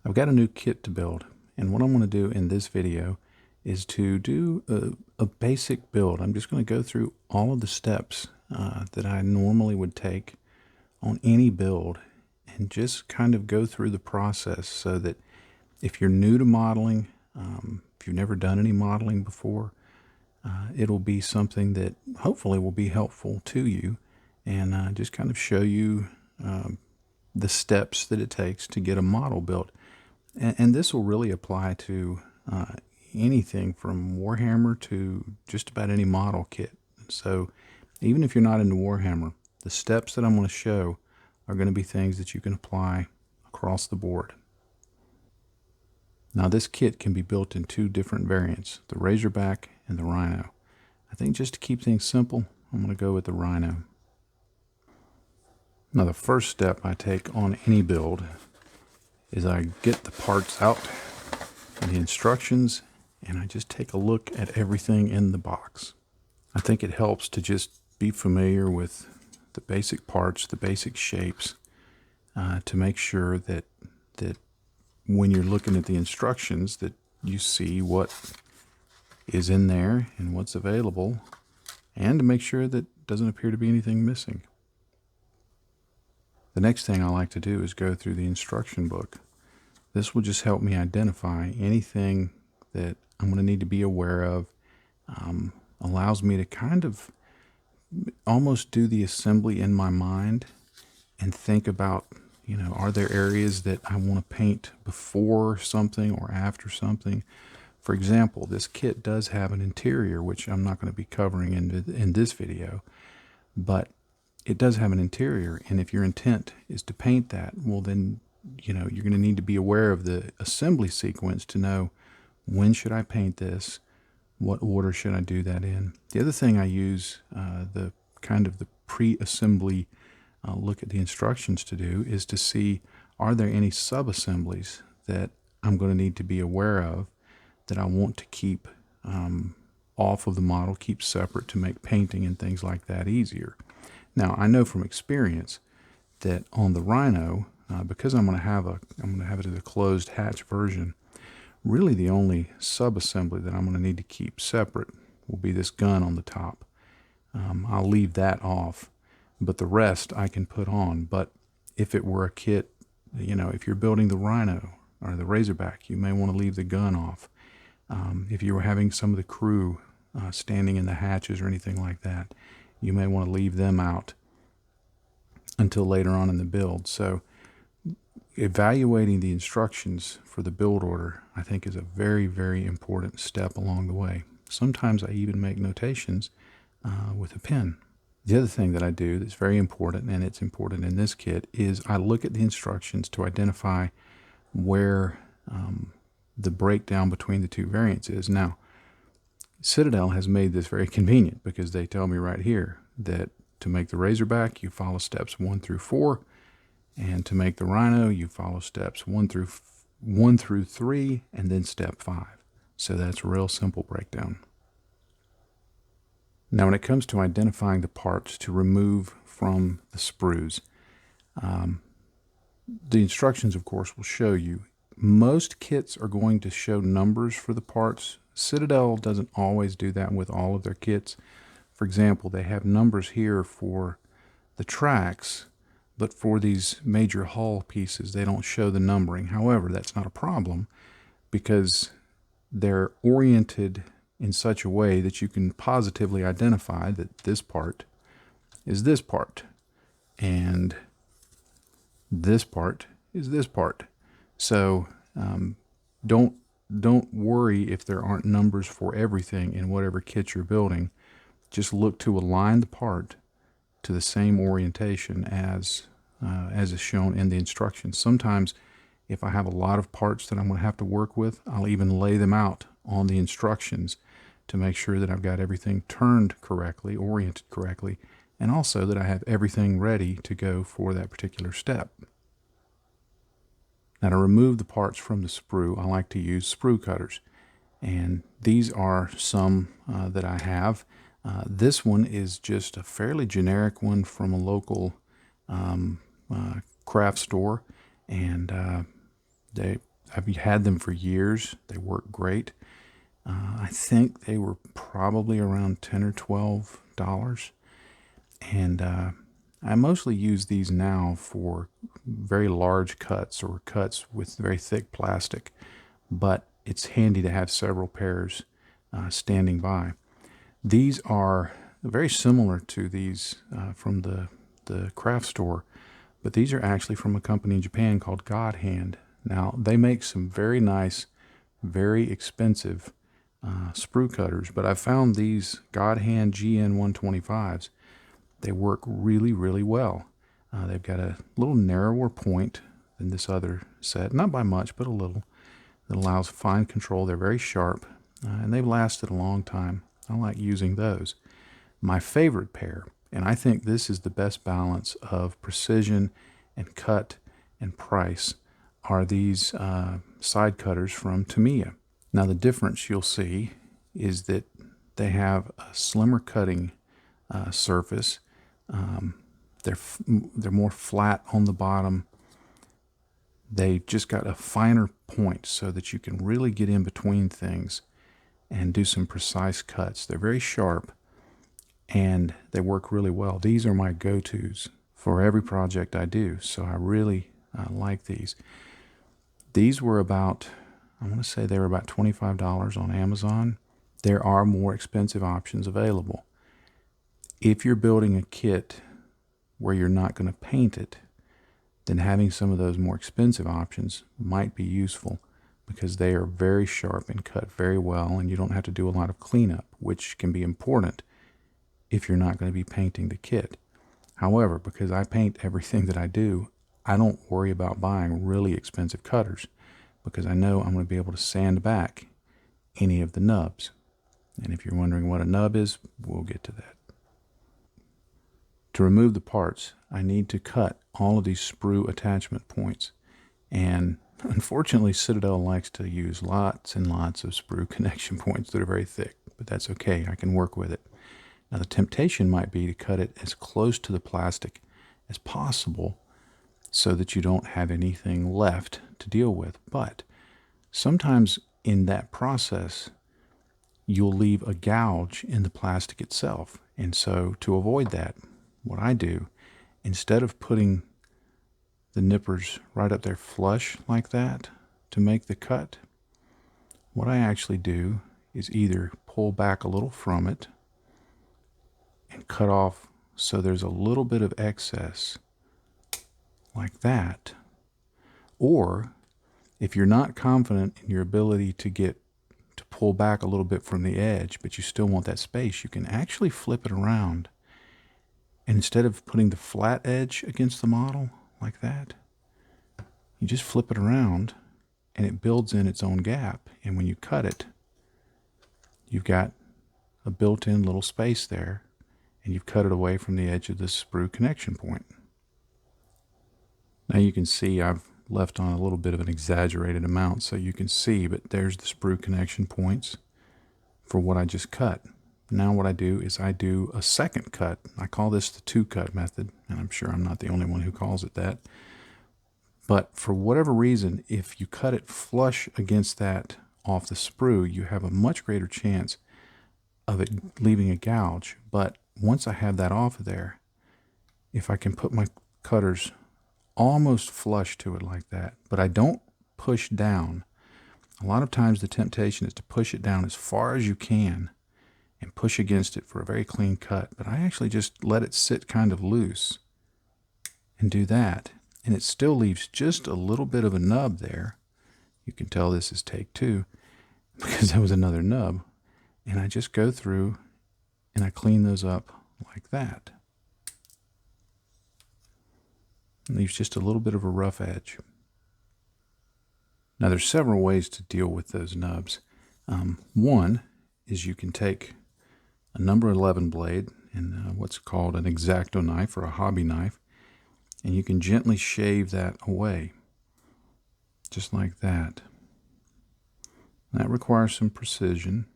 I've got a new kit to build, and what I'm going to do in this video is to do a basic build. I'm just going to go through all of the steps that I normally would take on any build and just kind of go through the process so that if you're new to modeling, if you've never done any modeling before, it'll be something that hopefully will be helpful to you and just kind of show you the steps that it takes to get a model built. And this will really apply to anything from Warhammer to just about any model kit. So even if you're not into Warhammer, the steps that I'm going to show are going to be things that you can apply across the board. Now this kit can be built in two different variants, the Razorback and the Rhino. I think just to keep things simple, I'm going to go with the Rhino. Now the first step I take on any build is I get the parts out and the instructions, and I just take a look at everything in the box. I think it helps to just be familiar with the basic parts, the basic shapes, to make sure that when you're looking at the instructions that you see what is in there and what's available, and to make sure that doesn't appear to be anything missing. The next thing I like to do is go through the instruction book. This will just help me identify anything that I'm going to need to be aware of. Allows me to kind of almost do the assembly in my mind and think about, are there areas that I want to paint before something or after something? For example, this kit does have an interior, which I'm not going to be covering in this video, but it does have an interior, and if your intent is to paint that, well then, you're going to need to be aware of the assembly sequence to know when should I paint this, what order should I do that in. The other thing I use, the pre-assembly look at the instructions to do, is to see, are there any sub-assemblies that I'm going to need to be aware of that I want to keep off of the model, keep separate to make painting and things like that easier. Now, I know from experience that on the Rhino, because I'm going to have it as a closed hatch version, really the only sub-assembly that I'm going to need to keep separate will be this gun on the top. I'll leave that off, but the rest I can put on. But if it were a kit, if you're building the Rhino or the Razorback, you may want to leave the gun off. If you were having some of the crew standing in the hatches or anything like that, you may want to leave them out until later on in the build. So evaluating the instructions for the build order, I think, is a very, very important step along the way. Sometimes I even make notations with a pen. The other thing that I do that's very important, and it's important in this kit, is I look at the instructions to identify where the breakdown between the two variants is. Now, Citadel has made this very convenient because they tell me right here that to make the Razorback, you follow steps 1 through 4, and to make the Rhino, you follow steps 1 through 3, and then step 5. So that's a real simple breakdown. Now, when it comes to identifying the parts to remove from the sprues, the instructions, of course, will show you. Most kits are going to show numbers for the parts. Citadel doesn't always do that with all of their kits. For example, they have numbers here for the tracks, but for these major hull pieces, they don't show the numbering. However, that's not a problem because they're oriented in such a way that you can positively identify that this part is this part, and this part is this part. So don't worry if there aren't numbers for everything in whatever kit you're building. Just look to align the part to the same orientation as is shown in the instructions. Sometimes if I have a lot of parts that I'm going to have to work with, I'll even lay them out on the instructions to make sure that I've got everything turned correctly, oriented correctly, and also that I have everything ready to go for that particular step. Now, to remove the parts from the sprue, I like to use sprue cutters, and these are some that I have. This one is just a fairly generic one from a local craft store, and they I've had them for years. They work great. I think they were probably around $10 or $12. And I mostly use these now for very large cuts or cuts with very thick plastic, but it's handy to have several pairs standing by. These are very similar to these from the craft store, but these are actually from a company in Japan called God Hand. Now, they make some very nice, very expensive sprue cutters, but I found these God Hand GN 125s. They work really, really well. They've got a little narrower point than this other set, not by much, but a little, that allows fine control. They're very sharp, and they've lasted a long time. I like using those. My favorite pair, and I think this is the best balance of precision and cut and price, are these side cutters from Tamiya. Now, the difference you'll see is that they have a slimmer cutting surface. They're more flat on the bottom. They just got a finer point so that you can really get in between things and do some precise cuts. They're very sharp and they work really well. These are my go-tos for every project I do, so I really like these. These were about, I want to say they were about $25 on Amazon. There are more expensive options available. If you're building a kit where you're not going to paint it, then having some of those more expensive options might be useful because they are very sharp and cut very well, and you don't have to do a lot of cleanup, which can be important if you're not going to be painting the kit. However, because I paint everything that I do, I don't worry about buying really expensive cutters because I know I'm going to be able to sand back any of the nubs. And if you're wondering what a nub is, we'll get to that. To remove the parts, I need to cut all of these sprue attachment points. And unfortunately, Citadel likes to use lots and lots of sprue connection points that are very thick, but that's okay. I can work with it. Now, the temptation might be to cut it as close to the plastic as possible so that you don't have anything left to deal with. But sometimes in that process, you'll leave a gouge in the plastic itself. And so to avoid that, what I do, instead of putting the nippers right up there flush like that to make the cut, what I actually do is either pull back a little from it and cut off so there's a little bit of excess like that, or if you're not confident in your ability to pull back a little bit from the edge, but you still want that space, you can actually flip it around. And instead of putting the flat edge against the model like that, you just flip it around and it builds in its own gap. And when you cut it, you've got a built-in little space there, and you've cut it away from the edge of the sprue connection point. Now you can see I've left on a little bit of an exaggerated amount so you can see, but there's the sprue connection points for what I just cut. Now what I do is I do a second cut. I call this the two-cut method, and I'm sure I'm not the only one who calls it that. But for whatever reason, if you cut it flush against that off the sprue, you have a much greater chance of it leaving a gouge. But once I have that off of there, if I can put my cutters almost flush to it like that, but I don't push down. A lot of times the temptation is to push it down as far as you can and push against it for a very clean cut, but I actually just let it sit kind of loose and do that, and it still leaves just a little bit of a nub there. You can tell this is take two because that was another nub, and I just go through and I clean those up like that. It leaves just a little bit of a rough edge. Now there's several ways to deal with those nubs. One is you can take a number 11 blade and what's called an X-Acto knife or a hobby knife, and you can gently shave that away, just like that. That requires some precision,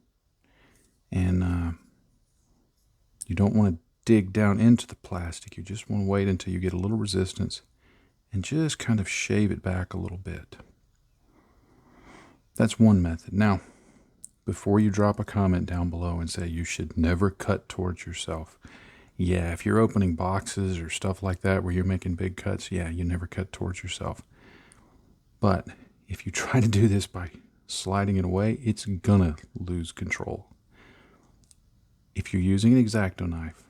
and you don't want to dig down into the plastic. You just want to wait until you get a little resistance and just kind of shave it back a little bit. That's one method. Now, before you drop a comment down below and say you should never cut towards yourself, yeah, if you're opening boxes or stuff like that where you're making big cuts, yeah, you never cut towards yourself. But if you try to do this by sliding it away, it's gonna lose control. If you're using an X-Acto knife,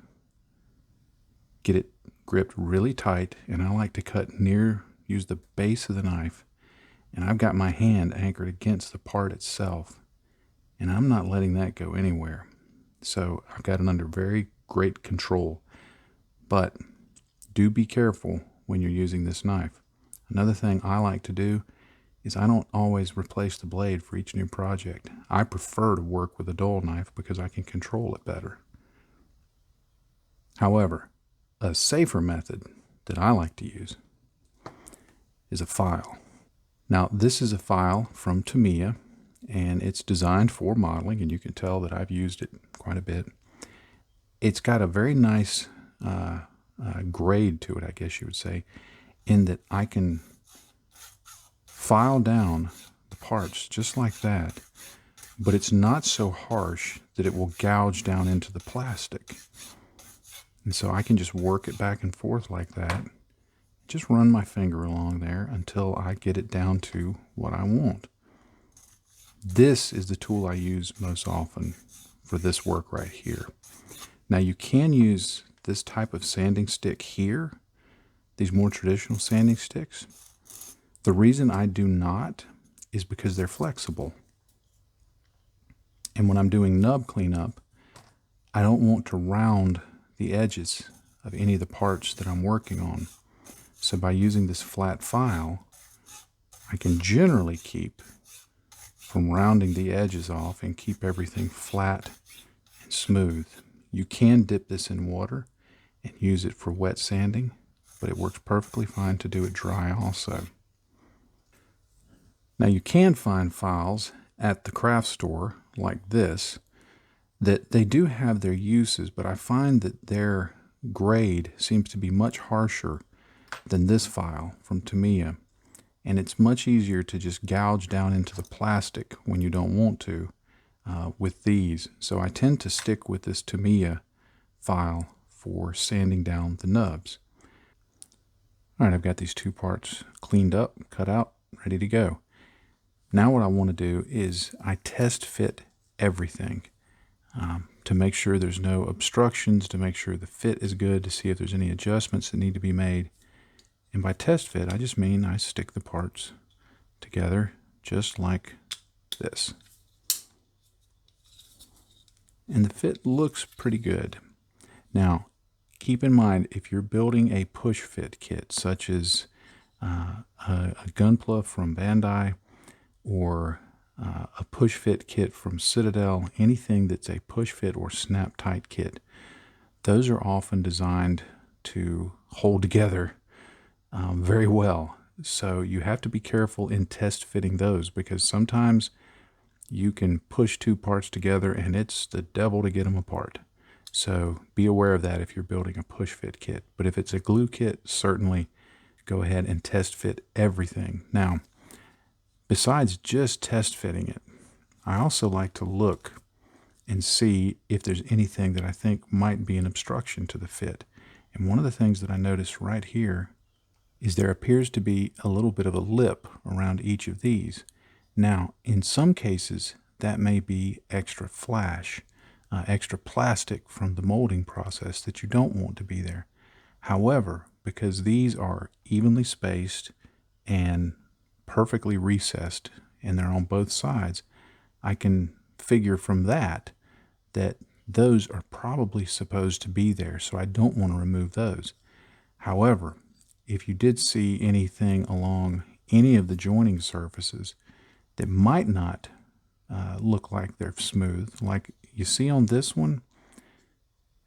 get it gripped really tight, and I like to use the base of the knife, and I've got my hand anchored against the part itself, and I'm not letting that go anywhere. So I've got it under very great control. But do be careful when you're using this knife. Another thing I like to do is I don't always replace the blade for each new project. I prefer to work with a dull knife because I can control it better. However, a safer method that I like to use is a file. Now, this is a file from Tamiya, and it's designed for modeling, and you can tell that I've used it quite a bit. It's got a very nice grade to it, I guess you would say, in that I can file down the parts just like that, but it's not so harsh that it will gouge down into the plastic. And so I can just work it back and forth like that, just run my finger along there until I get it down to what I want. This is the tool I use most often for this work right here. Now, you can use this type of sanding stick here, these more traditional sanding sticks. The reason I do not is because they're flexible. And when I'm doing nub cleanup, I don't want to round the edges of any of the parts that I'm working on. So by using this flat file, I can generally keep from rounding the edges off and keep everything flat and smooth. You can dip this in water and use it for wet sanding, but it works perfectly fine to do it dry also. Now, you can find files at the craft store like this that they do have their uses, but I find that their grade seems to be much harsher than this file from Tamiya, and it's much easier to just gouge down into the plastic when you don't want to with these. So I tend to stick with this Tamiya file for sanding down the nubs. All right, I've got these two parts cleaned up, cut out, ready to go. Now what I want to do is I test fit everything to make sure there's no obstructions, to make sure the fit is good, to see if there's any adjustments that need to be made. And by test fit, I just mean I stick the parts together just like this. And the fit looks pretty good. Now, keep in mind, if you're building a push fit kit, such as a Gunpla from Bandai, or a push fit kit from Citadel, anything that's a push fit or snap tight kit, those are often designed to hold together very well. So you have to be careful in test fitting those, because sometimes you can push two parts together and it's the devil to get them apart. So be aware of that if you're building a push fit kit. But if it's a glue kit, certainly go ahead and test fit everything. Now, besides just test fitting it, I also like to look and see if there's anything that I think might be an obstruction to the fit. And one of the things that I notice right here is there appears to be a little bit of a lip around each of these. Now, in some cases, that may be extra flash, extra plastic from the molding process that you don't want to be there. However, because these are evenly spaced and perfectly recessed, and they're on both sides, I can figure from that those are probably supposed to be there, so I don't want to remove those. However, if you did see anything along any of the joining surfaces that might not look like they're smooth, like you see on this one,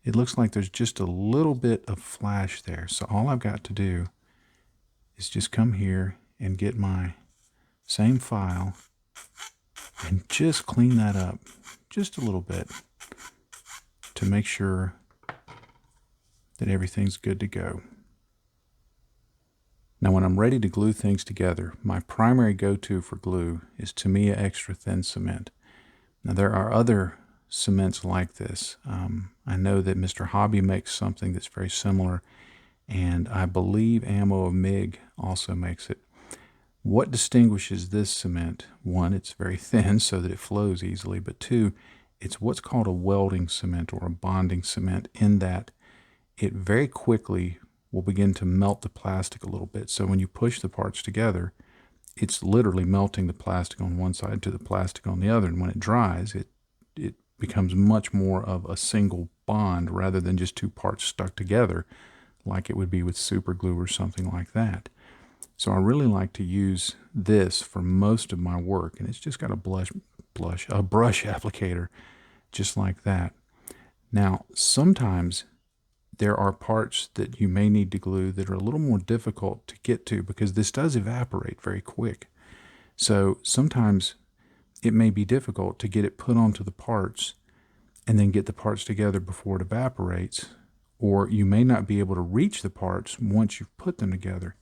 it looks like there's just a little bit of flash there. So all I've got to do is just come here and get my same file and just clean that up just a little bit to make sure that everything's good to go. Now when I'm ready to glue things together, my primary go-to for glue is Tamiya Extra Thin Cement. Now there are other cements like this. I know that Mr. Hobby makes something that's very similar, and I believe Ammo of MIG also makes it. What distinguishes this cement? One, it's very thin so that it flows easily, but two, it's what's called a welding cement or a bonding cement, in that it very quickly will begin to melt the plastic a little bit. So when you push the parts together, it's literally melting the plastic on one side to the plastic on the other, and when it dries, it becomes much more of a single bond rather than just two parts stuck together like it would be with super glue or something like that. So I really like to use this for most of my work, and it's just got a brush applicator just like that. Now sometimes there are parts that you may need to glue that are a little more difficult to get to because this does evaporate very quick. So sometimes it may be difficult to get it put onto the parts and then get the parts together before it evaporates, or you may not be able to reach the parts once you've put them together.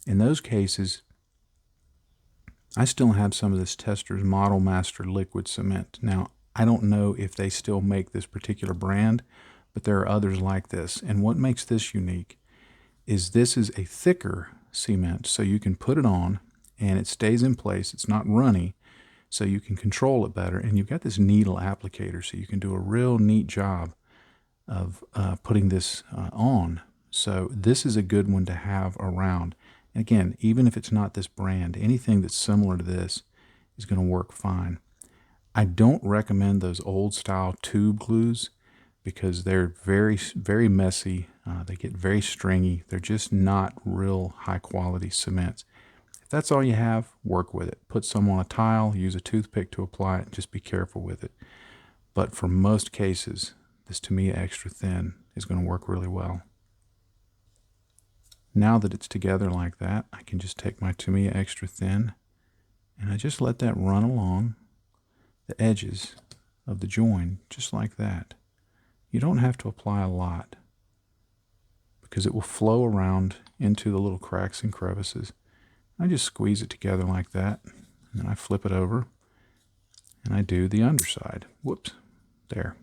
In those cases, I still have some of this Testor's Model Master liquid cement. Now, I don't know if they still make this particular brand, but there are others like this. And what makes this unique is this is a thicker cement, so you can put it on and it stays in place. It's not runny, so you can control it better. And you've got this needle applicator, so you can do a real neat job of putting this on. So this is a good one to have around. And again, even if it's not this brand, anything that's similar to this is going to work fine. I don't recommend those old style tube glues because they're very, very messy. They get very stringy. They're just not real high quality cements. If that's all you have, work with it. Put some on a tile, use a toothpick to apply it, and just be careful with it. But for most cases, this Tamiya Extra Thin is going to work really well. Now that it's together like that, I can just take my Tamiya Extra Thin and I just let that run along the edges of the join, just like that. You don't have to apply a lot because it will flow around into the little cracks and crevices. I just squeeze it together like that, and then I flip it over and I do the underside. Whoops, there.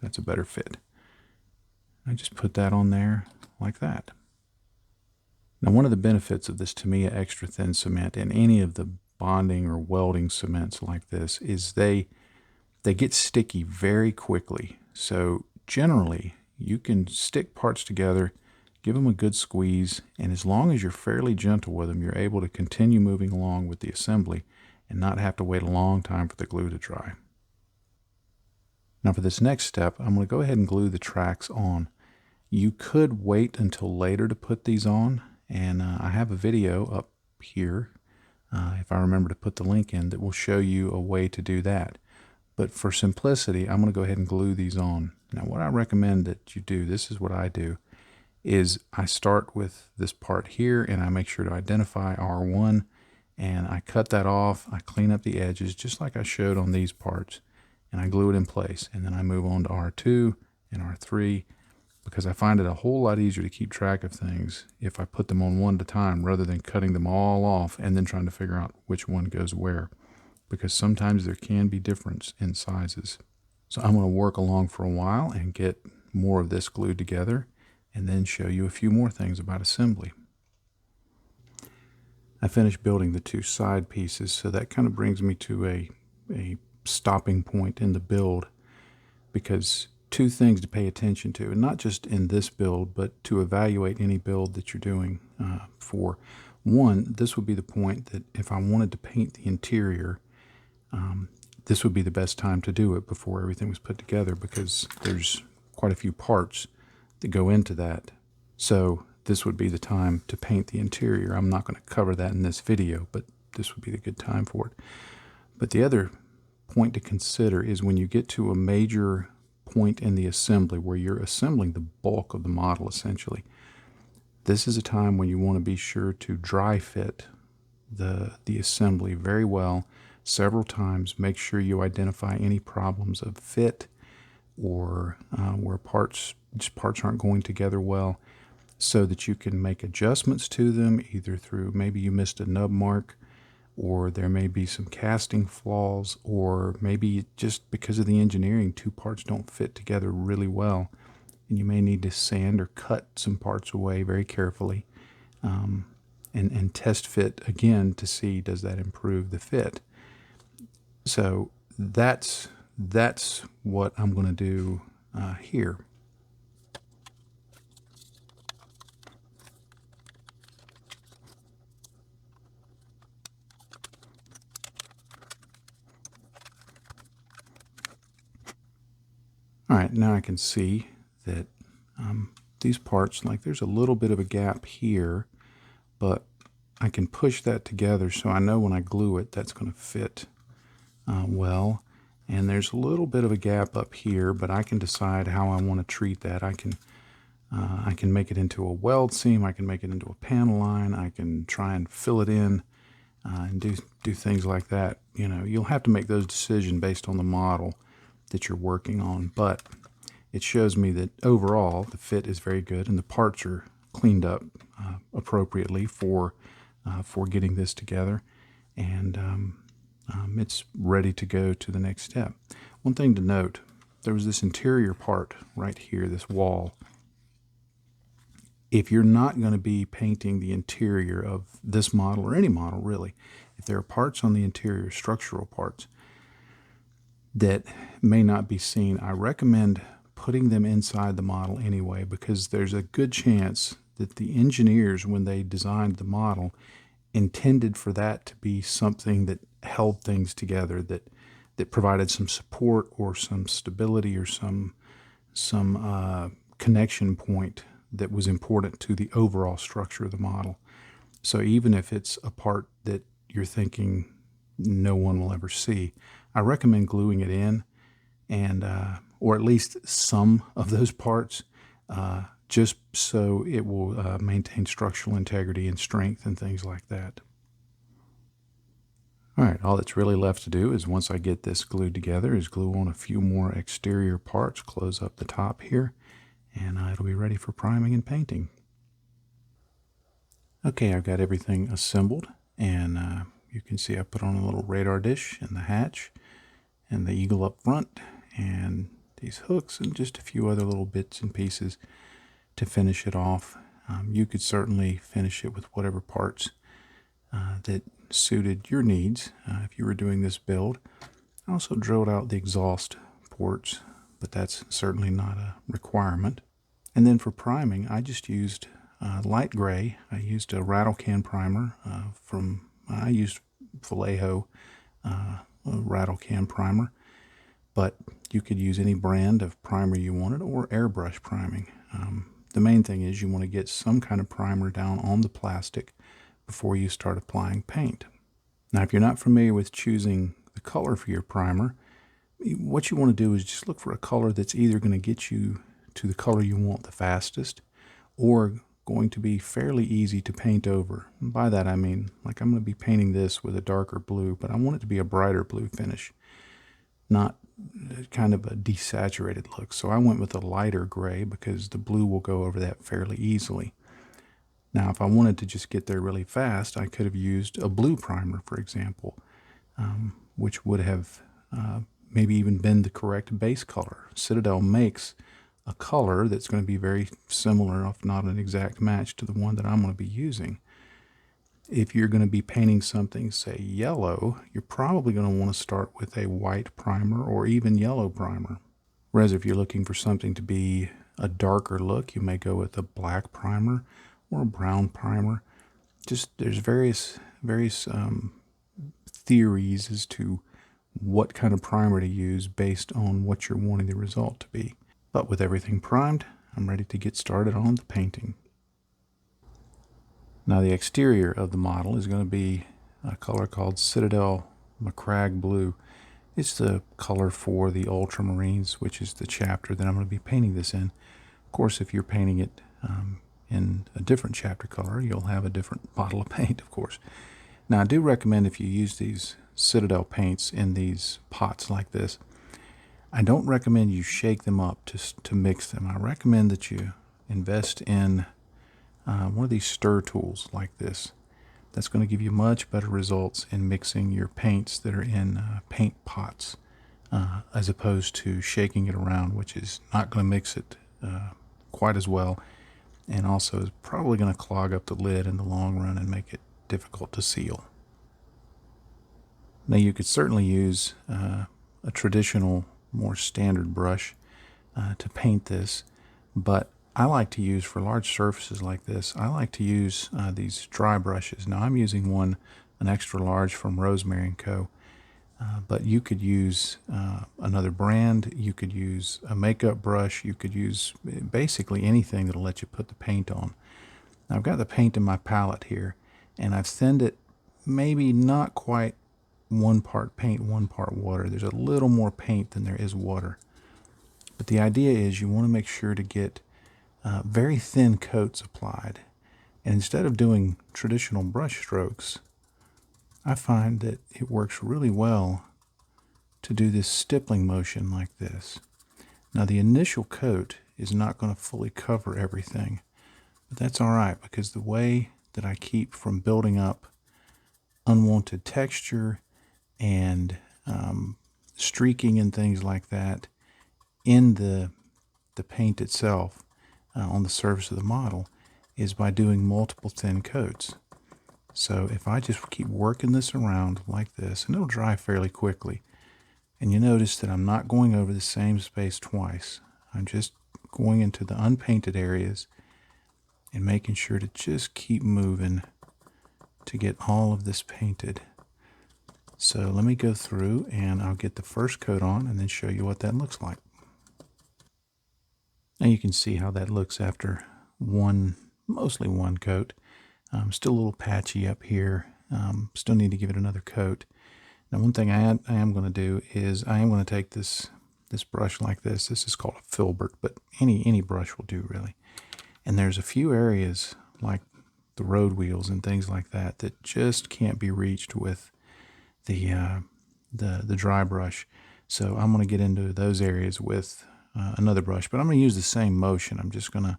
That's a better fit. I just put that on there like that. Now, one of the benefits of this Tamiya Extra Thin Cement and any of the bonding or welding cements like this is they get sticky very quickly. So generally, you can stick parts together, give them a good squeeze, and as long as you're fairly gentle with them, you're able to continue moving along with the assembly and not have to wait a long time for the glue to dry. Now for this next step, I'm going to go ahead and glue the tracks on. You could wait until later to put these on, and I have a video up here, if I remember to put the link in, that will show you a way to do that. But for simplicity, I'm going to go ahead and glue these on. Now what I recommend that you do, this is what I do, is I start with this part here and I make sure to identify R1 and I cut that off. I clean up the edges just like I showed on these parts and I glue it in place. And then I move on to R2 and R3 because I find it a whole lot easier to keep track of things if I put them on one at a time rather than cutting them all off and then trying to figure out which one goes where, because sometimes there can be difference in sizes. So I'm going to work along for a while and get more of this glued together and then show you a few more things about assembly. I finished building the two side pieces, so that kind of brings me to a stopping point in the build, because two things to pay attention to, and not just in this build, but to evaluate any build that you're doing for. One, this would be the point that if I wanted to paint the interior, this would be the best time to do it before everything was put together, because there's quite a few parts that go into that. So this would be the time to paint the interior. I'm not going to cover that in this video, but this would be the good time for it. But the other point to consider is when you get to a major point in the assembly where you're assembling the bulk of the model essentially, this is a time when you want to be sure to dry fit the assembly very well several times. Make sure you identify any problems of fit or where parts aren't going together well. so that you can make adjustments to them, either through maybe you missed a nub mark, or there may be some casting flaws, or maybe just because of the engineering, two parts don't fit together really well, and you may need to sand or cut some parts away very carefully, and test fit again to see, does that improve the fit. So that's what I'm going to do here. All right, now I can see that these parts, like there's a little bit of a gap here, but I can push that together so I know when I glue it, that's going to fit well. And there's a little bit of a gap up here, but I can decide how I want to treat that. I can make it into a weld seam, I can make it into a panel line, I can try and fill it in and do things like that. You know, you'll have to make those decisions based on the model that you're working on, but it shows me that overall the fit is very good and the parts are cleaned up appropriately for getting this together, and it's ready to go to the next step. One thing to note, there was this interior part right here, this wall. If you're not going to be painting the interior of this model, or any model really, if there are parts on the interior, structural parts, that may not be seen, I recommend putting them inside the model anyway, because there's a good chance that the engineers, when they designed the model, intended for that to be something that held things together, that provided some support or some stability or some connection point that was important to the overall structure of the model. So even if it's a part that you're thinking no one will ever see, I recommend gluing it in, and or at least some of those parts, just so it will maintain structural integrity and strength and things like that. All right, all that's really left to do is, once I get this glued together, is glue on a few more exterior parts, close up the top here, and it'll be ready for priming and painting. Okay, I've got everything assembled, and you can see I put on a little radar dish and the hatch and the eagle up front and these hooks and just a few other little bits and pieces to finish it off. You could certainly finish it with whatever parts that suited your needs if you were doing this build. I also drilled out the exhaust ports, but that's certainly not a requirement. And then for priming, I just used light gray. I used a rattle can primer I used Vallejo rattle can primer, but you could use any brand of primer you wanted, or airbrush priming. The main thing is you want to get some kind of primer down on the plastic before you start applying paint. Now, if you're not familiar with choosing the color for your primer, what you want to do is just look for a color that's either going to get you to the color you want the fastest, or going to be fairly easy to paint over. And by that I mean, like, I'm going to be painting this with a darker blue, but I want it to be a brighter blue finish, not kind of a desaturated look. So I went with a lighter gray because the blue will go over that fairly easily. Now, if I wanted to just get there really fast, I could have used a blue primer, for example, which would have maybe even been the correct base color. Citadel makes a color that's going to be very similar, if not an exact match, to the one that I'm going to be using. If you're going to be painting something, say yellow, you're probably going to want to start with a white primer or even yellow primer. Whereas if you're looking for something to be a darker look, you may go with a black primer or a brown primer. Just there's various theories as to what kind of primer to use based on what you're wanting the result to be. But with everything primed, I'm ready to get started on the painting. Now, the exterior of the model is going to be a color called Citadel Macragge Blue. It's the color for the Ultramarines, which is the chapter that I'm going to be painting this in. Of course, if you're painting it in a different chapter color, you'll have a different bottle of paint, of course. Now, I do recommend, if you use these Citadel paints in these pots like this, I don't recommend you shake them up to mix them. I recommend that you invest in one of these stir tools like this. That's going to give you much better results in mixing your paints that are in paint pots, as opposed to shaking it around, which is not going to mix it quite as well, and also is probably going to clog up the lid in the long run and make it difficult to seal. Now you could certainly use a traditional, more standard brush to paint this, but I like to use, for large surfaces like this, I like to use these dry brushes. Now I'm using an extra large from Rosemary & Co. But you could use another brand, you could use a makeup brush, you could use basically anything that'll let you put the paint on. Now I've got the paint in my palette here, and I've thinned it maybe not quite 1 part paint, 1 part water. There's a little more paint than there is water. But the idea is you want to make sure to get very thin coats applied. And instead of doing traditional brush strokes, I find that it works really well to do this stippling motion like this. Now the initial coat is not going to fully cover everything, but that's all right, because the way that I keep from building up unwanted texture and streaking and things like that in the paint itself on the surface of the model is by doing multiple thin coats. So if I just keep working this around like this, and it'll dry fairly quickly, and you notice that I'm not going over the same space twice. I'm just going into the unpainted areas and making sure to just keep moving to get all of this painted. So let me go through and I'll get the first coat on and then show you what that looks like. Now you can see how that looks after mostly one coat. Still a little patchy up here. Still need to give it another coat. Now one thing I am going to do is I am going to take this brush like this. This is called a filbert, but any brush will do really. And there's a few areas like the road wheels and things like that that just can't be reached with the dry brush. So I'm going to get into those areas with another brush, but I'm going to use the same motion. I'm just going to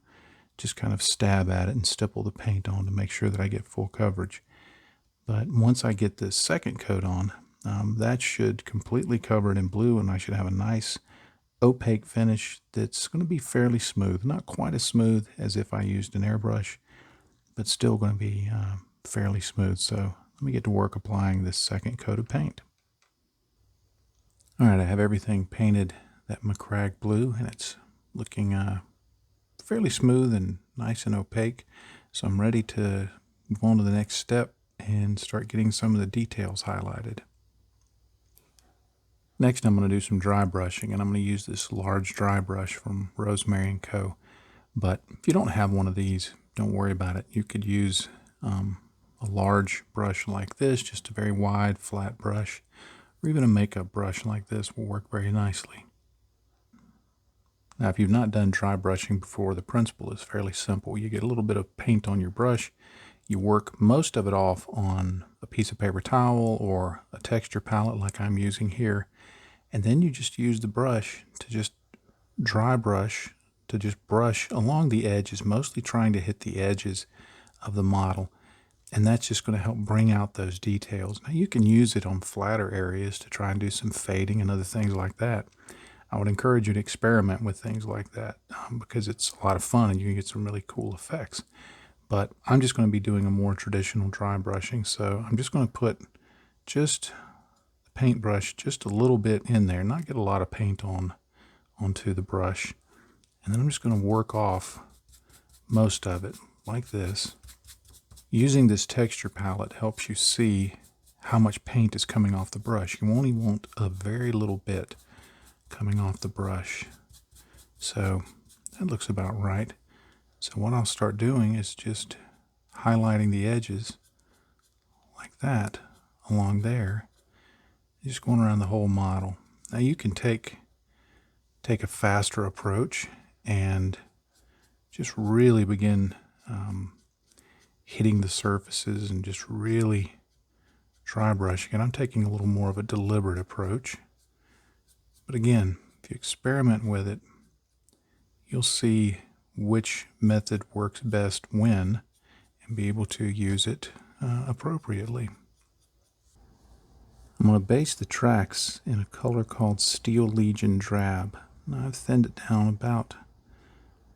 kind of stab at it and stipple the paint on to make sure that I get full coverage. But once I get this second coat on, that should completely cover it in blue, and I should have a nice opaque finish that's going to be fairly smooth. Not quite as smooth as if I used an airbrush, but still going to be fairly smooth. So let me get to work applying this second coat of paint. All right, I have everything painted that Macragge Blue, and it's looking fairly smooth and nice and opaque. So I'm ready to move on to the next step and start getting some of the details highlighted. Next, I'm going to do some dry brushing, and I'm going to use this large dry brush from Rosemary & Co. But if you don't have one of these, don't worry about it. You could use a large brush like this, just a very wide, flat brush, or even a makeup brush like this will work very nicely. Now, if you've not done dry brushing before, the principle is fairly simple. You get a little bit of paint on your brush, you work most of it off on a piece of paper towel or a texture palette like I'm using here, and then you just use the brush to just dry brush, to just brush along the edges, mostly trying to hit the edges of the model, and that's just going to help bring out those details. Now you can use it on flatter areas to try and do some fading and other things like that. I would encourage you to experiment with things like that because it's a lot of fun and you can get some really cool effects. But I'm just going to be doing a more traditional dry brushing, so I'm just going to put just the paintbrush just a little bit in there, not get a lot of paint onto the brush. And then I'm just going to work off most of it like this. Using this texture palette helps you see how much paint is coming off the brush. You only want a very little bit coming off the brush. So that looks about right. So what I'll start doing is just highlighting the edges like that along there, just going around the whole model. Now you can take a faster approach and just really begin hitting the surfaces and just really dry brushing. And I'm taking a little more of a deliberate approach. But again, if you experiment with it, you'll see which method works best when and be able to use it appropriately. I'm going to base the tracks in a color called Steel Legion Drab. Now I've thinned it down about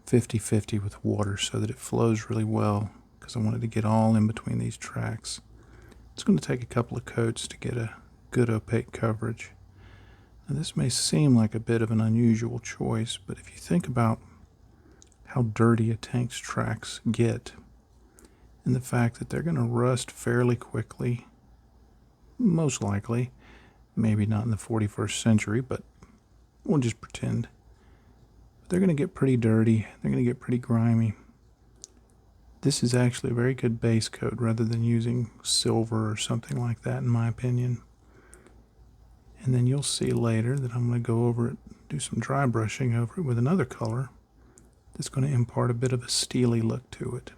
50-50 with water so that it flows really well, because I wanted to get all in between these tracks. It's going to take a couple of coats to get a good opaque coverage. Now this may seem like a bit of an unusual choice, but if you think about how dirty a tank's tracks get, and the fact that they're going to rust fairly quickly, most likely, maybe not in the 41st century, but we'll just pretend. They're going to get pretty dirty, they're going to get pretty grimy. This is actually a very good base coat rather than using silver or something like that, in my opinion. And then you'll see later that I'm going to go over it, do some dry brushing over it with another color that's going to impart a bit of a steely look to it.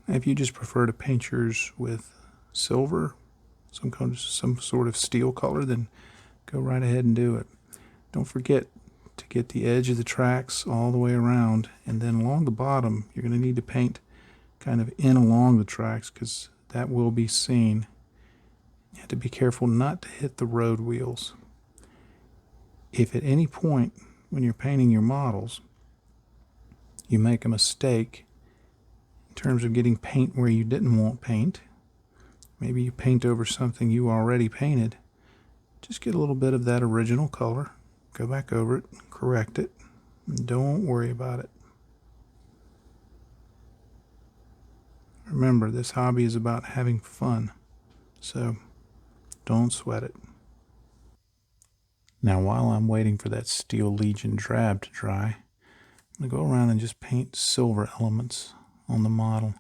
If you just prefer to paint yours with silver, some sort of steel color, then go right ahead and do it. Don't forget to get the edge of the tracks all the way around, and then along the bottom you're going to need to paint kind of in along the tracks, because that will be seen. You have to be careful not to hit the road wheels. If at any point when you're painting your models you make a mistake in terms of getting paint where you didn't want paint, maybe you paint over something you already painted, just get a little bit of that original color, go back over it, correct it, and don't worry about it. Remember, this hobby is about having fun, so don't sweat it. Now, while I'm waiting for that Steel Legion Drab to dry, I'm going to go around and just paint silver elements on the model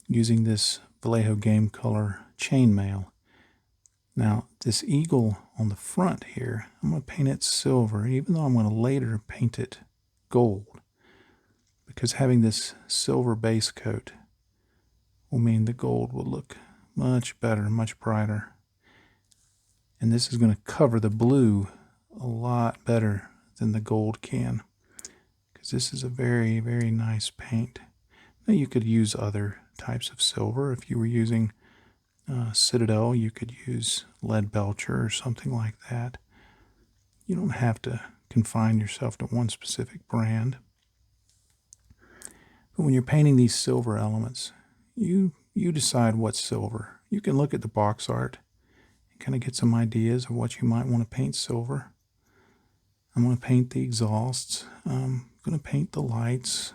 using this Vallejo game color Chainmail. Now, this eagle on the front here, I'm going to paint it silver, even though I'm going to later paint it gold, because having this silver base coat will mean the gold will look much better, much brighter. And this is going to cover the blue a lot better than the gold can, because this is a very, very nice paint. Now you could use other types of silver. If you were using Citadel, you could use lead belcher or something like that. You don't have to confine yourself to one specific brand. But when you're painting these silver elements, you decide what's silver. You can look at the box art and kind of get some ideas of what you might want to paint silver. I'm going to paint the exhausts. I'm going to paint the lights.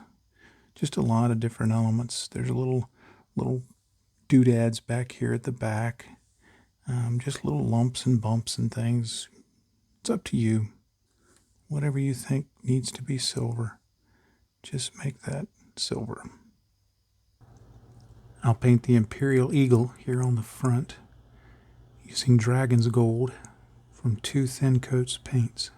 Just a lot of different elements. There's a little doodads back here at the back. Just little lumps and bumps and things. It's up to you. Whatever you think needs to be silver, just make that silver. I'll paint the Imperial Eagle here on the front using Dragon's Gold from 2 thin coats paints.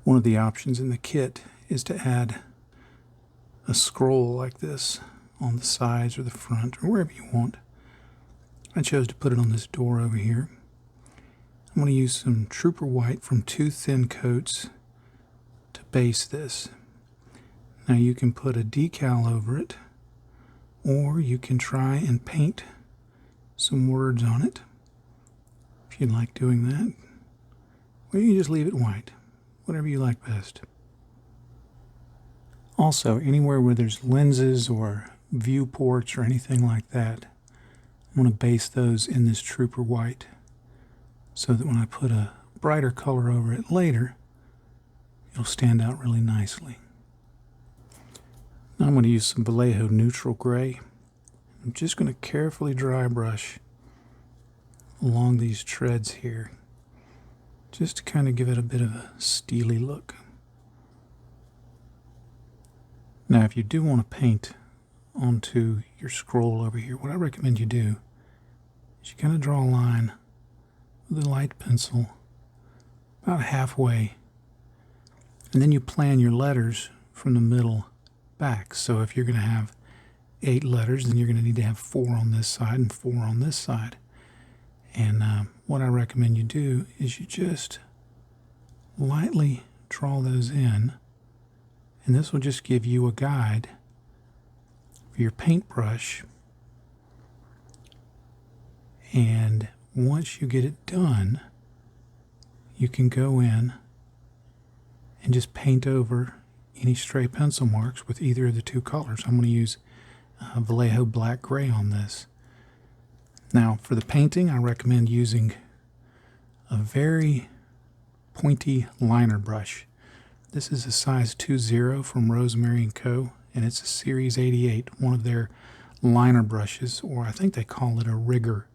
One of the options in the kit is to add a scroll like this on the sides or the front or wherever you want. I chose to put it on this door over here. I'm going to use some Trooper White from 2 thin coats to base this. Now you can put a decal over it, or you can try and paint some words on it if you'd like doing that. Or you can just leave it white, whatever you like best. Also, anywhere where there's lenses or viewports or anything like that, I'm going to base those in this Trooper White so that when I put a brighter color over it later, it'll stand out really nicely. Now I'm going to use some Vallejo Neutral Gray. I'm just going to carefully dry brush along these treads here, just to kind of give it a bit of a steely look. Now if you do want to paint onto your scroll over here, what I recommend you do is you kind of draw a line with a light pencil about halfway, and then you plan your letters from the middle back. So if you're going to have 8 letters, then you're going to need to have 4 on this side and 4 on this side. And what I recommend you do is you just lightly draw those in And this will just give you a guide for your paintbrush. And once you get it done, you can go in and just paint over any stray pencil marks with either of the two colors. I'm going to use Vallejo Black Gray on this. Now, for the painting, I recommend using a very pointy liner brush. This is a size 2.0 from Rosemary & Co., and it's a Series 88, one of their liner brushes, or I think they call it a rigger.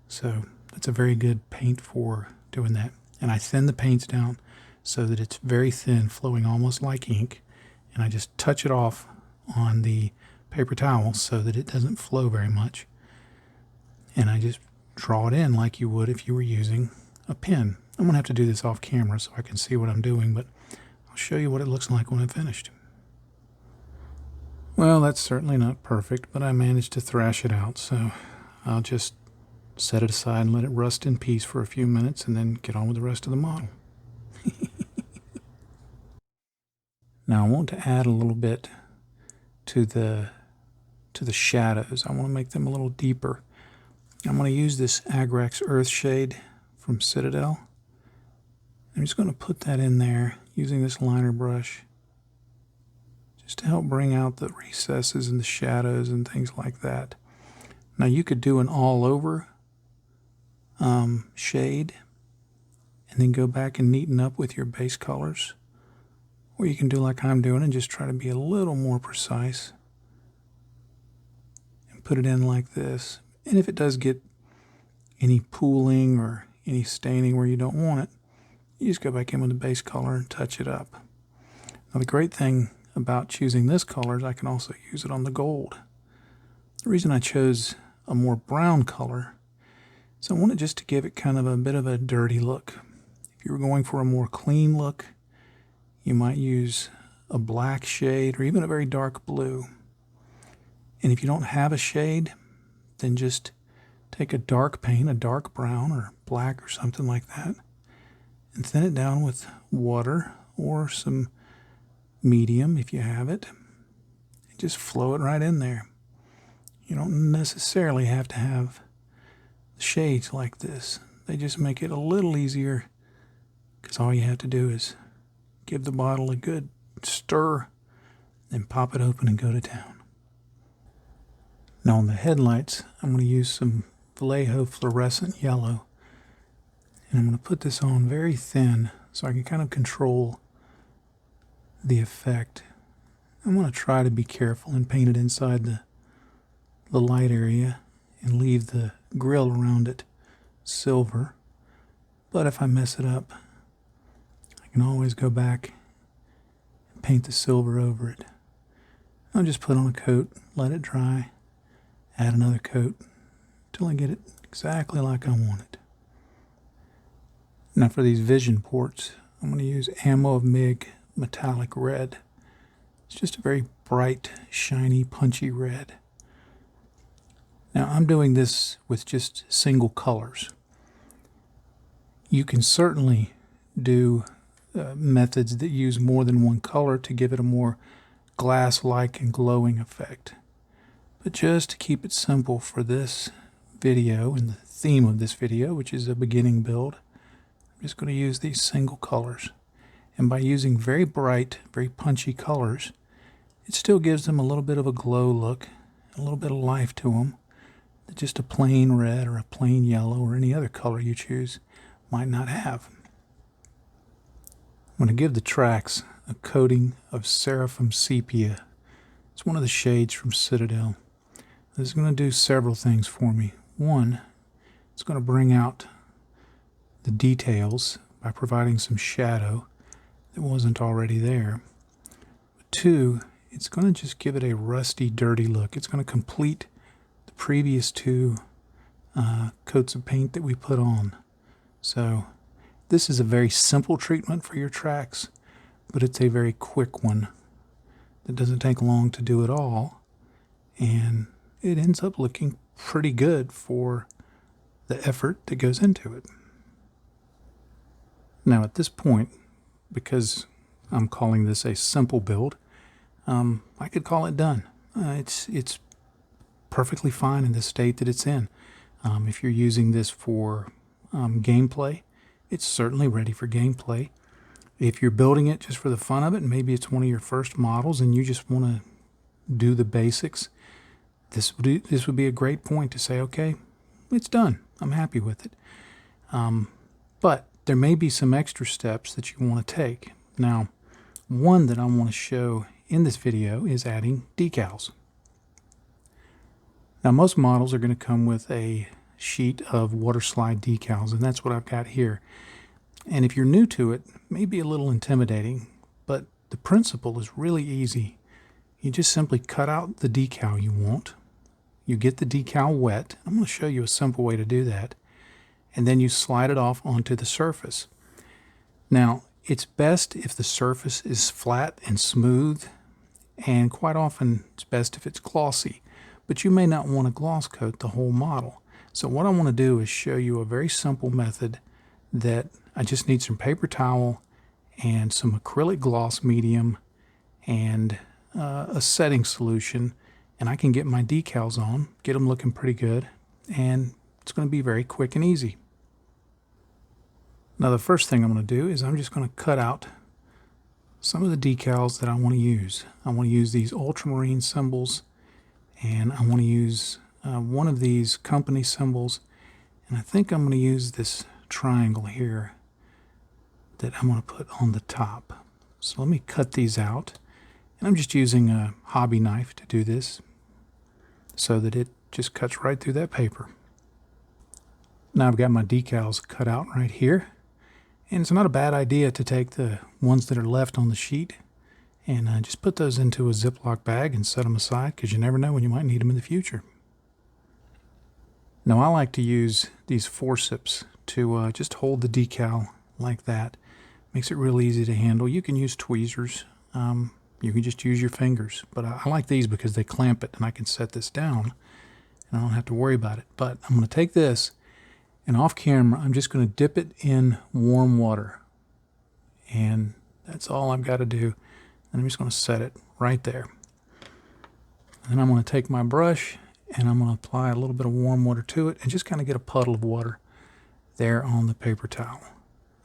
So that's a very good paint for doing that. And I thin the paints down so that it's very thin, flowing almost like ink, and I just touch it off on the paper towel so that it doesn't flow very much. And I just draw it in like you would if you were using a pen. I'm going to have to do this off camera so I can see what I'm doing, but I'll show you what it looks like when I'm finished. Well, that's certainly not perfect, but I managed to thrash it out, so I'll just set it aside and let it rust in peace for a few minutes and then get on with the rest of the model. Now I want to add a little bit to the shadows. I want to make them a little deeper. I'm going to use this Agrax Earthshade from Citadel. I'm just going to put that in there using this liner brush just to help bring out the recesses and the shadows and things like that. Now you could do an all over shade and then go back and neaten up with your base colors. Or you can do like I'm doing and just try to be a little more precise and put it in like this. And if it does get any pooling or any staining where you don't want it, you just go back in with the base color and touch it up. Now the great thing about choosing this color is I can also use it on the gold. The reason I chose a more brown color is I wanted just to give it kind of a bit of a dirty look. If you were going for a more clean look, you might use a black shade or even a very dark blue. And if you don't have a shade, then just take a dark paint, a dark brown or black or something like that, and thin it down with water or some medium if you have it, and just flow it right in there. You don't necessarily have to have the shades like this. They just make it a little easier because all you have to do is give the bottle a good stir, then pop it open and go to town. Now on the headlights, I'm going to use some Vallejo Fluorescent Yellow. And I'm going to put this on very thin so I can kind of control the effect. I'm going to try to be careful and paint it inside the light area and leave the grill around it silver. But if I mess it up, I can always go back and paint the silver over it. I'll just put on a coat, let it dry, add another coat until I get it exactly like I want it. Now for these vision ports, I'm going to use Ammo of MIG Metallic Red. It's just a very bright, shiny, punchy red. Now I'm doing this with just single colors. You can certainly do methods that use more than one color to give it a more glass-like and glowing effect. But just to keep it simple for this video and the theme of this video, which is a beginning build, I'm just going to use these single colors. And by using very bright, very punchy colors, it still gives them a little bit of a glow look, a little bit of life to them, that just a plain red or a plain yellow or any other color you choose might not have. I'm going to give the tracks a coating of Seraphim Sepia. It's one of the shades from Citadel. This is going to do several things for me. One, it's going to bring out the details by providing some shadow that wasn't already there. But two, it's going to just give it a rusty, dirty look. It's going to complete the previous two coats of paint that we put on. So this is a very simple treatment for your tracks, but it's a very quick one that doesn't take long to do it all, and it ends up looking pretty good for the effort that goes into it. Now at this point, because I'm calling this a simple build, I could call it done. It's perfectly fine in the state that it's in. If you're using this for gameplay, it's certainly ready for gameplay. If you're building it just for the fun of it, and maybe it's one of your first models and you just want to do the basics, this would be a great point to say, okay, it's done. I'm happy with it. But there may be some extra steps that you want to take. Now, one that I want to show in this video is adding decals. Now, most models are going to come with a sheet of water slide decals, and that's what I've got here. And if you're new to it, it may be a little intimidating, but the principle is really easy. You just simply cut out the decal you want. You get the decal wet. I'm going to show you a simple way to do that. And then you slide it off onto the surface. Now, it's best if the surface is flat and smooth, and quite often it's best if it's glossy. But you may not want to gloss coat the whole model. So what I want to do is show you a very simple method that I just need some paper towel and some acrylic gloss medium and a setting solution, and I can get my decals on, get them looking pretty good, and it's going to be very quick and easy. Now, the first thing I'm going to do is I'm just going to cut out some of the decals that I want to use. I want to use these ultramarine symbols, and I want to use one of these company symbols, and I think I'm going to use this triangle here that I'm going to put on the top. So let me cut these out, and I'm just using a hobby knife to do this so that it just cuts right through that paper. Now I've got my decals cut out right here, and it's not a bad idea to take the ones that are left on the sheet and just put those into a Ziploc bag and set them aside, because you never know when you might need them in the future. Now I like to use these forceps to just hold the decal like that. Makes it real easy to handle. You can use tweezers. You can just use your fingers. But I like these because they clamp it, and I can set this down and I don't have to worry about it. But I'm going to take this, and off camera I'm just going to dip it in warm water. And that's all I've got to do. And I'm just going to set it right there. And then I'm going to take my brush and I'm going to apply a little bit of warm water to it and just kind of get a puddle of water there on the paper towel.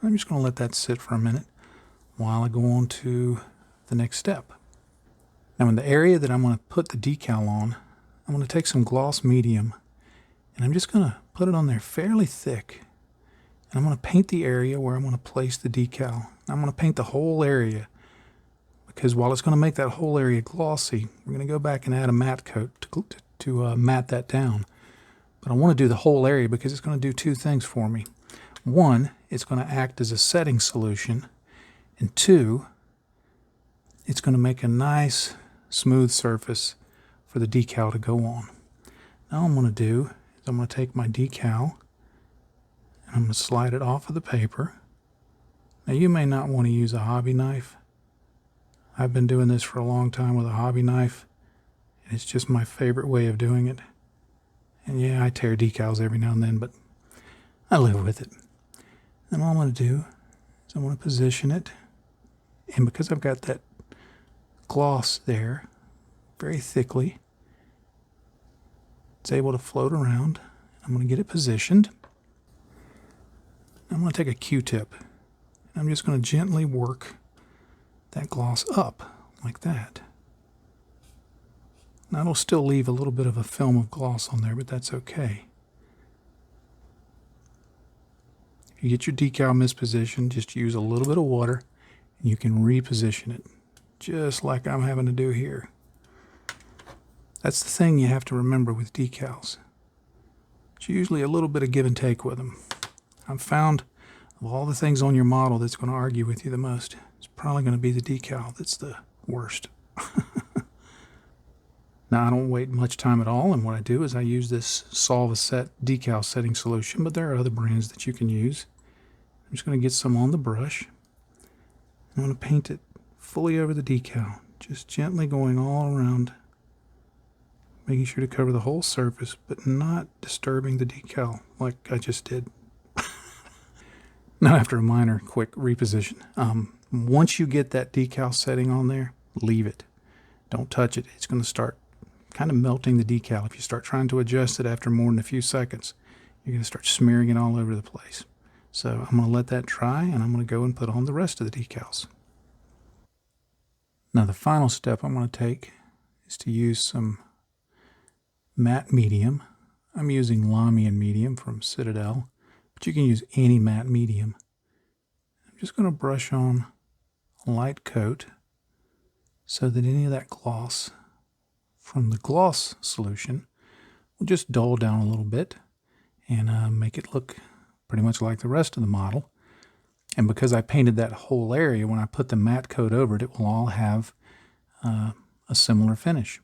I'm just going to let that sit for a minute while I go on to the next step. Now, in the area that I'm going to put the decal on, I'm going to take some gloss medium and I'm just going to put it on there fairly thick. And I'm going to paint the area where I'm going to place the decal. I'm going to paint the whole area, because while it's going to make that whole area glossy, we're going to go back and add a matte coat to matte that down. But I want to do the whole area because it's going to do two things for me. One, it's going to act as a setting solution, and two, it's going to make a nice smooth surface for the decal to go on. Now what I'm going to do is I'm going to take my decal and I'm going to slide it off of the paper. Now you may not want to use a hobby knife. I've been doing this for a long time with a hobby knife, and it's just my favorite way of doing it. And yeah, I tear decals every now and then, but I live with it. And all I'm going to do is I'm going to position it, and because I've got that gloss there very thickly, it's able to float around. I'm going to get it positioned. I'm going to take a Q-tip, and I'm just going to gently work that gloss up like that. Now it'll still leave a little bit of a film of gloss on there, but that's okay. If you get your decal mispositioned, just use a little bit of water and you can reposition it, just like I'm having to do here. That's the thing you have to remember with decals. It's usually a little bit of give and take with them. I've found of all the things on your model that's going to argue with you the most, it's probably going to be the decal that's the worst. Now, I don't wait much time at all, and what I do is I use this Solvaset decal setting solution, but there are other brands that you can use. I'm just going to get some on the brush. I'm going to paint it fully over the decal, just gently going all around, making sure to cover the whole surface, but not disturbing the decal like I just did. Now, after a minor quick reposition, once you get that decal setting on there, leave it. Don't touch it. It's going to start kind of melting the decal. If you start trying to adjust it after more than a few seconds, you're going to start smearing it all over the place. So I'm going to let that dry, and I'm going to go and put on the rest of the decals. Now the final step I'm going to take is to use some matte medium. I'm using Lahmian Medium from Citadel, but you can use any matte medium. I'm just going to brush on a light coat so that any of that gloss from the gloss solution will just dull down a little bit and make it look pretty much like the rest of the model. And because I painted that whole area, when I put the matte coat over it, it will all have a similar finish.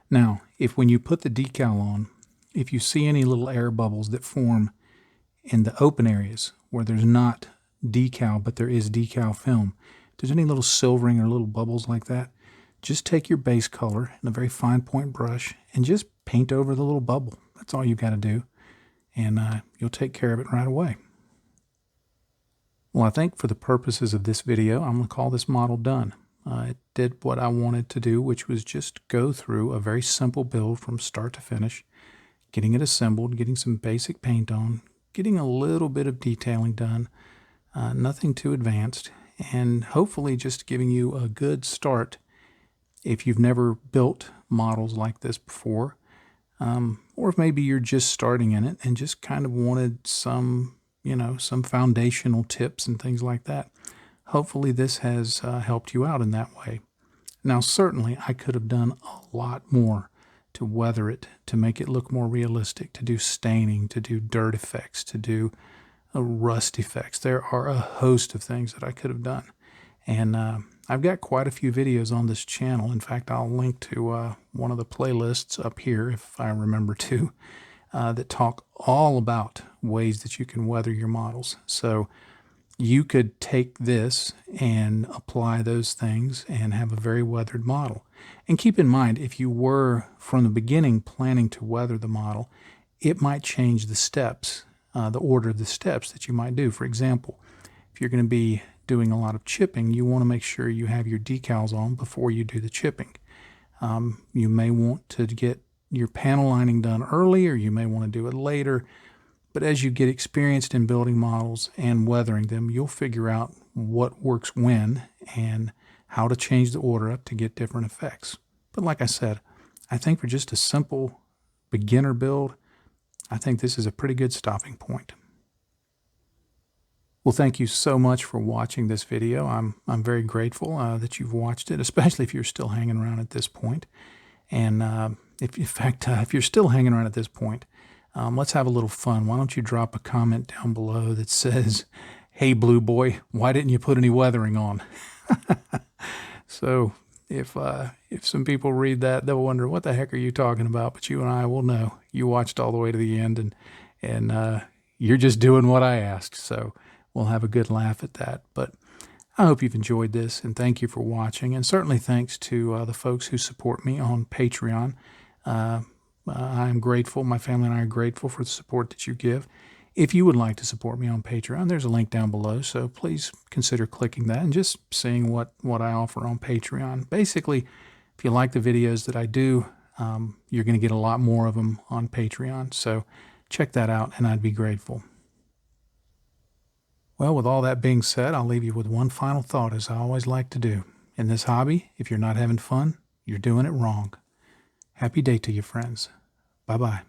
Now, when you put the decal on, if you see any little air bubbles that form in the open areas where there's not decal but there is decal film, if there's any little silvering or little bubbles like that, just take your base color and a very fine point brush and just paint over the little bubble. That's all you got to do, and you'll take care of it right away. Well, I think for the purposes of this video, I'm going to call this model done. It did what I wanted to do, which was just go through a very simple build from start to finish, getting it assembled, getting some basic paint on, getting a little bit of detailing done, nothing too advanced, and hopefully just giving you a good start if you've never built models like this before, or if maybe you're just starting in it and just kind of wanted some, some foundational tips and things like that. Hopefully this has helped you out in that way. Now, certainly I could have done a lot more to weather it, to make it look more realistic, to do staining, to do dirt effects, to do rust effects. There are a host of things that I could have done. And I've got quite a few videos on this channel. In fact, I'll link to one of the playlists up here, if I remember to, that talk all about ways that you can weather your models. So you could take this and apply those things and have a very weathered model. And keep in mind, if you were from the beginning planning to weather the model, it might change the steps, the order of the steps that you might do. For example, if you're going to be doing a lot of chipping, you want to make sure you have your decals on before you do the chipping. You may want to get your panel lining done early, or you may want to do it later. But as you get experienced in building models and weathering them, you'll figure out what works when and how to change the order up to get different effects. But like I said, I think for just a simple beginner build, I think this is a pretty good stopping point. Well, thank you so much for watching this video. I'm very grateful that you've watched it, especially if you're still hanging around at this point. And if you're still hanging around at this point, let's have a little fun. Why don't you drop a comment down below that says, "Hey, Blue Boy, why didn't you put any weathering on?" So if some people read that, they'll wonder, what the heck are you talking about? But you and I will know. You watched all the way to the end, and you're just doing what I asked. So we'll have a good laugh at that. But I hope you've enjoyed this, and thank you for watching. And certainly thanks to the folks who support me on Patreon. I'm grateful. My family and I are grateful for the support that you give. If you would like to support me on Patreon, there's a link down below, so please consider clicking that and just seeing what I offer on Patreon. Basically, if you like the videos that I do, you're going to get a lot more of them on Patreon, so check that out, and I'd be grateful. Well, with all that being said, I'll leave you with one final thought, as I always like to do. In this hobby, if you're not having fun, you're doing it wrong. Happy day to you, friends. Bye-bye.